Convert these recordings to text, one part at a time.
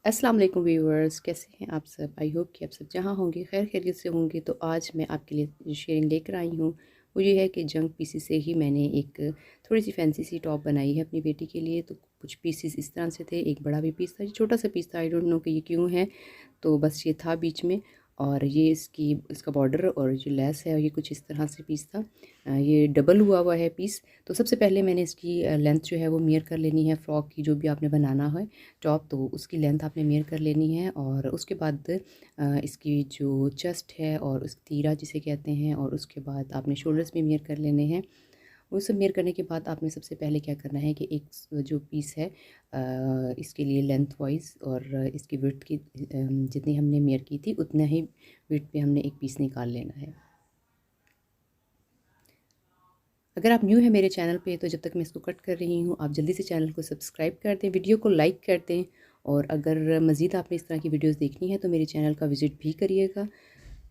अस्सलाम वालेकुम व्यूअर्स, कैसे हैं आप सब। आई होप कि आप सब जहाँ होंगे खैर खैरियत से होंगे। तो आज मैं आपके लिए जो शेयरिंग लेकर आई हूँ वो ये है कि जंक पीसीस से ही मैंने एक थोड़ी सी फैंसी सी टॉप बनाई है अपनी बेटी के लिए। तो कुछ पीसीस इस तरह से थे, एक बड़ा भी पीस था, ये छोटा सा पीस था, आई डोंट नो कि ये क्यों है। तो बस ये था बीच में, और ये इसका बॉर्डर और जो लेस है ये कुछ इस तरह से पीस था। ये डबल हुआ हुआ है पीस। तो सबसे पहले मैंने इसकी लेंथ जो है वो मेयर कर लेनी है। फ़्रॉक की जो भी आपने बनाना है टॉप, तो उसकी लेंथ आपने मेयर कर लेनी है। और उसके बाद इसकी जो चेस्ट है और उस तीरा जिसे कहते हैं, और उसके बाद आपने शोल्डर्स भी मेयर कर लेने हैं। वो सब मेयर करने के बाद आपने सबसे पहले क्या करना है कि एक जो पीस है इसके लिए लेंथ वाइज और इसकी विड्थ की जितनी हमने मेयर की थी उतना ही विड्थ पे हमने एक पीस निकाल लेना है। अगर आप न्यू है मेरे चैनल पे तो जब तक मैं इसको कट कर रही हूँ आप जल्दी से चैनल को सब्सक्राइब कर दें, वीडियो को लाइक कर दें। और अगर मज़ीद आपने इस तरह की वीडियोस देखनी है तो मेरे चैनल का विज़िट भी करिएगा।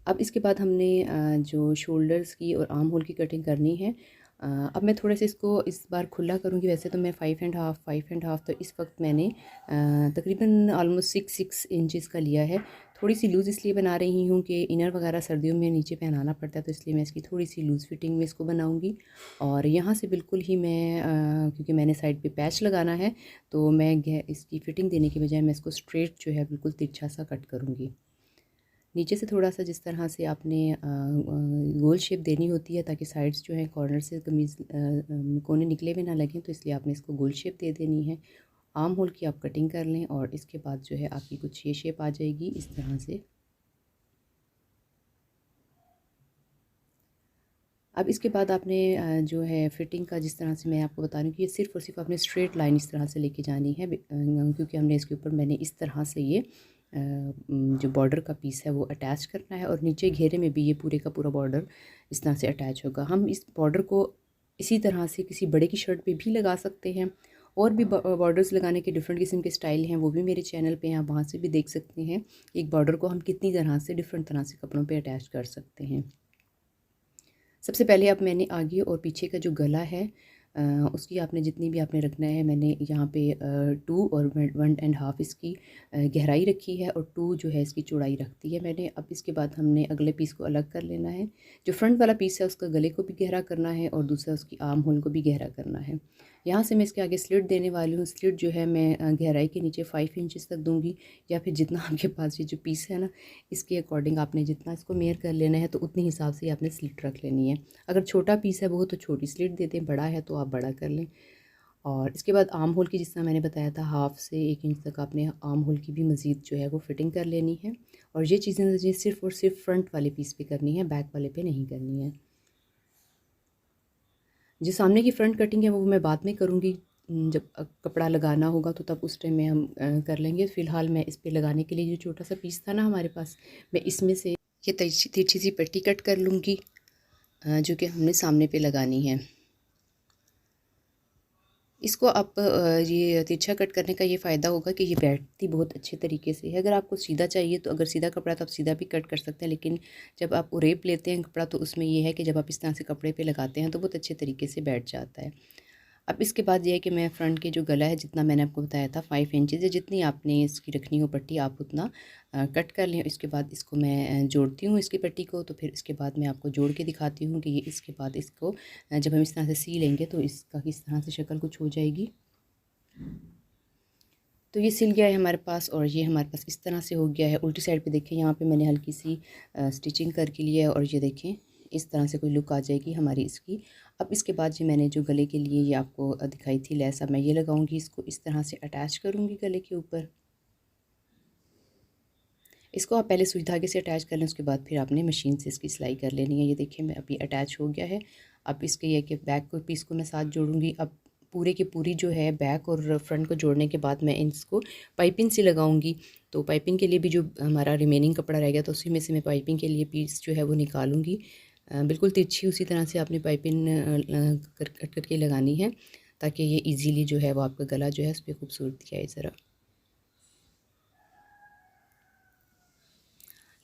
अब इसके बाद हमने जो शोल्डर्स की और आर्म होल की कटिंग करनी है। अब मैं थोड़ा सा इसको इस बार खुला करूँगी। वैसे तो मैं 5.5 तो इस वक्त मैंने तकरीबन ऑलमोस्ट 6 इंचज़ का लिया है। थोड़ी सी लूज़ इसलिए बना रही हूँ कि इनर वगैरह सर्दियों में नीचे पहनाना पड़ता है, तो इसलिए मैं इसकी थोड़ी सी लूज़ फिटिंग में इसको बनाऊँगी। और यहाँ से बिल्कुल ही मैं क्योंकि मैंने साइड पे पैच लगाना है तो मैं इसकी फ़िटिंग देने की बजाय मैं इसको स्ट्रेट जो है बिल्कुल तिरछा सा कट करूँगी। नीचे से थोड़ा सा जिस तरह से आपने गोल शेप देनी होती है ताकि साइड्स जो हैं कॉर्नर से कमीज़ कोने निकले हुए ना लगें, तो इसलिए आपने इसको गोल शेप दे देनी है। आर्म होल की आप कटिंग कर लें और इसके बाद जो है आपकी कुछ ये शेप आ जाएगी इस तरह से। अब इसके बाद आपने जो है फ़िटिंग का जिस तरह से मैं आपको बता रही हूँ कि ये सिर्फ़ और सिर्फ आपने स्ट्रेट लाइन इस तरह से लेके जानी है क्योंकि हमने इसके ऊपर मैंने इस तरह से ये जो बॉर्डर का पीस है वो अटैच करना है, और नीचे घेरे में भी ये पूरे का पूरा बॉर्डर इस तरह से अटैच होगा। हम इस बॉर्डर को इसी तरह से किसी बड़े की शर्ट पे भी लगा सकते हैं, और भी बॉर्डर्स लगाने के डिफरेंट किस्म के स्टाइल हैं, वो भी मेरे चैनल पे हैं, आप वहाँ से भी देख सकते हैं एक बॉर्डर को हम कितनी तरह से डिफरेंट तरह से कपड़ों पे अटैच कर सकते हैं। सबसे पहले अब मैंने आगे और पीछे का जो गला है उसकी आपने जितनी भी आपने रखना है, मैंने यहाँ पे 2 और 1.5 इसकी गहराई रखी है और 2 जो है इसकी चौड़ाई रखती है मैंने। अब इसके बाद हमने अगले पीस को अलग कर लेना है। जो फ्रंट वाला पीस है उसका गले को भी गहरा करना है और दूसरा उसकी आर्म होल को भी गहरा करना है। यहाँ से मैं इसके आगे स्लिट देने वाली हूँ। स्लिट जो है मैं गहराई के नीचे 5 इंचज़ तक दूँगी, या फिर जितना आपके पास ये जो पीस है ना इसके अकॉर्डिंग आपने जितना इसको मेयर कर लेना है तो उतने हिसाब से आपने स्लिट रख लेनी है। अगर छोटा पीस है वो तो छोटी स्लिट दे दें, बड़ा है तो आप बड़ा कर लें। और इसके बाद आर्म होल की जिस तरह मैंने बताया था 1/2 से 1 इंच तक आपने आर्म होल की भी मज़ीद जो है वो फिटिंग कर लेनी है। और ये चीज़ें मुझे सिर्फ़ और सिर्फ फ्रंट वाले पीस पे करनी है, बैक वाले पे नहीं करनी है। जो सामने की फ्रंट कटिंग है वो मैं बाद में करूँगी, जब कपड़ा लगाना होगा तो तब उस टाइम में हम कर लेंगे। फ़िलहाल मैं इस पे लगाने के लिए जो छोटा सा पीस था ना हमारे पास, मैं इसमें से ये तिरछी तिरछी सी पट्टी कट कर लूँगी जो कि हमने सामने पे लगानी है। इसको आप ये तिरछा कट करने का ये फ़ायदा होगा कि ये बैठती बहुत अच्छे तरीके से है। अगर आपको सीधा चाहिए तो अगर सीधा कपड़ा तो आप सीधा भी कट कर सकते हैं, लेकिन जब आप उरेप लेते हैं कपड़ा तो उसमें ये है कि जब आप इस तरह से कपड़े पे लगाते हैं तो बहुत अच्छे तरीके से बैठ जाता है। अब इसके बाद ये है कि मैं फ्रंट के जो गला है जितना मैंने आपको बताया था 5 इंचज़, या जितनी आपने इसकी रखनी हो पट्टी आप उतना कट कर लें। इसके बाद इसको मैं जोड़ती हूँ इसकी पट्टी को, तो फिर इसके बाद मैं आपको जोड़ के दिखाती हूँ कि ये इसके बाद इसको जब हम इस तरह से सी लेंगे तो इसका किस तरह से शक्ल कुछ हो जाएगी। तो ये सिल गया है हमारे पास, और ये हमारे पास इस तरह से हो गया है। उल्टी साइड पे देखें, यहाँ पे मैंने हल्की सी स्टिचिंग करके लिया है, और ये देखें इस तरह से कोई लुक आ जाएगी हमारी इसकी। अब इसके बाद जो मैंने जो गले के लिए ये आपको दिखाई थी लेस, अब मैं ये लगाऊंगी, इसको इस तरह से अटैच करूँगी गले के ऊपर। इसको आप पहले सुई धागे से अटैच कर लें, उसके बाद फिर आपने मशीन से इसकी सिलाई कर लेनी है। ये देखिए मैं अभी अटैच हो गया है। अब इसके ये कि बैक को पीस को मैं साथ जोड़ूंगी। अब पूरे की पूरी जो है बैक और फ्रंट को जोड़ने के बाद मैं इसको पाइपिंग से लगाऊंगी। तो पाइपिंग के लिए भी जो हमारा रिमेनिंग कपड़ा रह गया तो उसी में से मैं पाइपिंग के लिए पीस जो है वो निकालूंगी। बिल्कुल तिरछी उसी तरह से आपने पाइपिंग कट करके लगानी है ताकि ये ईजीली जो है वो आपका गला जो है उस पर खूबसूरती आए ज़रा।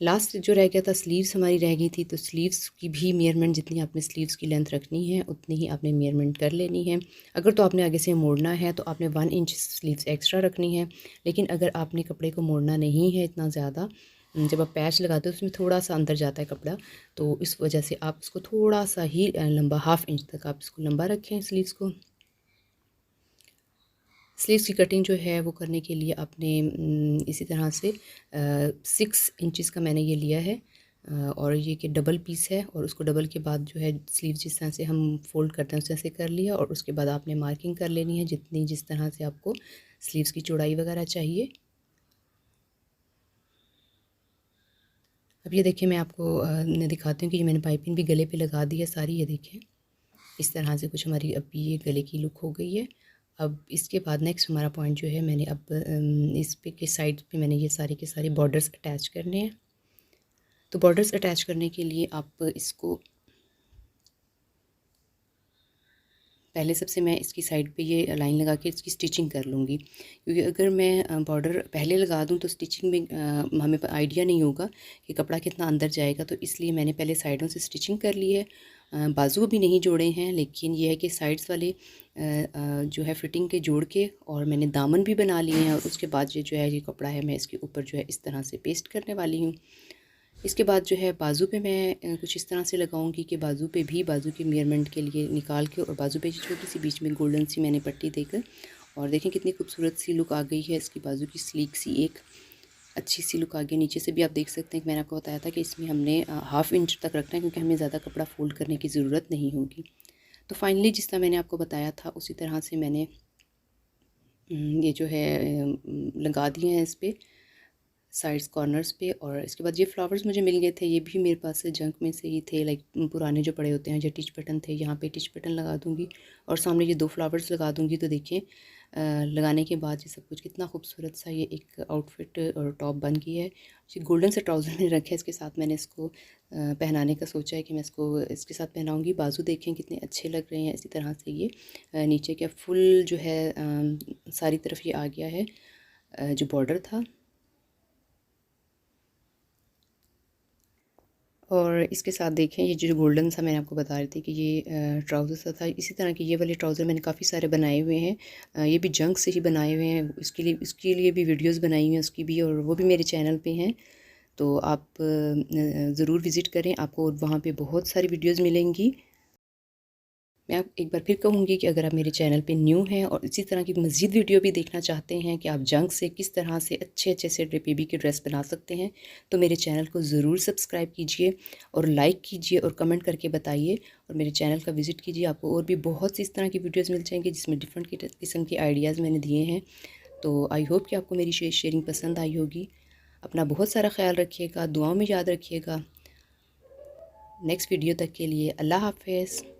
लास्ट जो रह गया था स्लीव्स हमारी रह गई थी, तो स्लीव्स की भी मेजरमेंट जितनी आपने स्लीव्स की लेंथ रखनी है उतनी ही आपने मेजरमेंट कर लेनी है। अगर तो आपने आगे से मोड़ना है तो आपने 1 इंच स्लीव्स एक्स्ट्रा रखनी है, लेकिन अगर आपने कपड़े को मोड़ना नहीं है इतना ज़्यादा, जब आप पैच लगाते हो उसमें थोड़ा सा अंदर जाता है कपड़ा, तो इस वजह से आप इसको थोड़ा सा ही लंबा 1/2 इंच तक आप इसको लंबा रखें स्लीव्स को। स्लीव्स की कटिंग जो है वो करने के लिए आपने इसी तरह से 6 इंचज़ का मैंने ये लिया है, और ये कि डबल पीस है, और उसको डबल के बाद जो है स्लीव जिस तरह से हम फ़ोल्ड करते हैं उस तरह से कर लिया, और उसके बाद आपने मार्किंग कर लेनी है जितनी जिस तरह से आपको स्लीव्स की चौड़ाई वगैरह चाहिए। अब ये देखिए मैं आपको दिखाती हूँ कि ये मैंने पाइपिंग भी गले पे लगा दी है सारी, ये देखिए इस तरह से कुछ हमारी अभी ये गले की लुक हो गई है। अब इसके बाद नेक्स्ट हमारा पॉइंट जो है, मैंने अब इस पे के साइड पे मैंने ये सारे के सारे बॉर्डर्स अटैच करने हैं। तो बॉर्डर्स अटैच करने के लिए आप इसको पहले सबसे मैं इसकी साइड पे ये लाइन लगा के इसकी स्टिचिंग कर लूँगी, क्योंकि अगर मैं बॉर्डर पहले लगा दूँ तो स्टिचिंग में हमें आइडिया नहीं होगा कि कपड़ा कितना अंदर जाएगा, तो इसलिए मैंने पहले साइडों से स्टिचिंग कर ली है। बाजू भी नहीं जोड़े हैं, लेकिन ये है कि साइड्स वाले जो है फिटिंग के जोड़ के, और मैंने दामन भी बना लिए हैं, और उसके बाद ये जो है ये कपड़ा है मैं इसके ऊपर जो है इस तरह से पेस्ट करने वाली हूँ। इसके बाद जो है बाजू पे मैं कुछ इस तरह से लगाऊंगी कि बाजू पे भी बाजू के मेजरमेंट के लिए निकाल के, और बाजू पे छोटी सी बीच में गोल्डन सी मैंने पट्टी देकर, और देखें कितनी खूबसूरत सी लुक आ गई है इसकी बाजू की, स्लीक सी एक अच्छी सी लुक आ गई। नीचे से भी आप देख सकते हैं कि मैंने आपको बताया था कि इसमें हमने 1/2 इंच तक रखना है, क्योंकि हमें ज़्यादा कपड़ा फ़ोल्ड करने की ज़रूरत नहीं होगी। तो फाइनली जिस तरह मैंने आपको बताया था उसी तरह से मैंने ये जो है लगा दिए हैं इस पर साइड्स कॉर्नर्स पे। और इसके बाद ये फ्लावर्स मुझे मिल गए थे, ये भी मेरे पास से जंक में से ही थे, लाइक पुराने जो पड़े होते हैं जो टिच बटन थे, यहाँ पे टिच बटन लगा दूँगी और सामने ये 2 फ्लावर्स लगा दूँगी। तो देखिए लगाने के बाद ये सब कुछ कितना खूबसूरत सा ये एक आउटफिट और टॉप बन गई है। ये गोल्डन से ट्राउज़र मैंने रखे हैं इसके साथ, मैंने इसको पहनाने का सोचा है कि मैं इसको इसके साथ पहनाऊँगी। बाजू देखें कितने अच्छे लग रहे हैं। इसी तरह से ये नीचे का फुल जो है सारी तरफ ये आ गया है जो बॉर्डर था। और इसके साथ देखें ये जो गोल्डन सा मैंने आपको बता रही थी कि ये ट्राउज़र सा था, इसी तरह के ये वाले ट्राउज़र मैंने काफ़ी सारे बनाए हुए हैं। ये भी जंक से ही बनाए हुए हैं, उसके लिए भी वीडियोस बनाई हुई हैं उसकी भी, और वो भी मेरे चैनल पे हैं। तो आप ज़रूर विज़िट करें, आपको वहाँ पे बहुत सारी वीडियोस मिलेंगी। मैं आप एक बार फिर कहूँगी कि अगर आप मेरे चैनल पे न्यू हैं और इसी तरह की मज़ीद वीडियो भी देखना चाहते हैं कि आप जंक से किस तरह से अच्छे अच्छे से बेबी के ड्रेस बना सकते हैं, तो मेरे चैनल को ज़रूर सब्सक्राइब कीजिए और लाइक कीजिए और कमेंट करके बताइए, और मेरे चैनल का विज़िट कीजिए। आपको और भी बहुत सी इस तरह की वीडियोज़ मिल जाएंगी जिसमें डिफरेंट किस्म के आइडियाज़ मैंने दिए हैं। तो आई होप कि आपको मेरी शेयरिंग पसंद आई होगी। अपना बहुत सारा ख्याल रखिएगा, दुआओं में याद रखिएगा। नेक्स्ट वीडियो तक के लिए अल्लाह हाफ़िज़।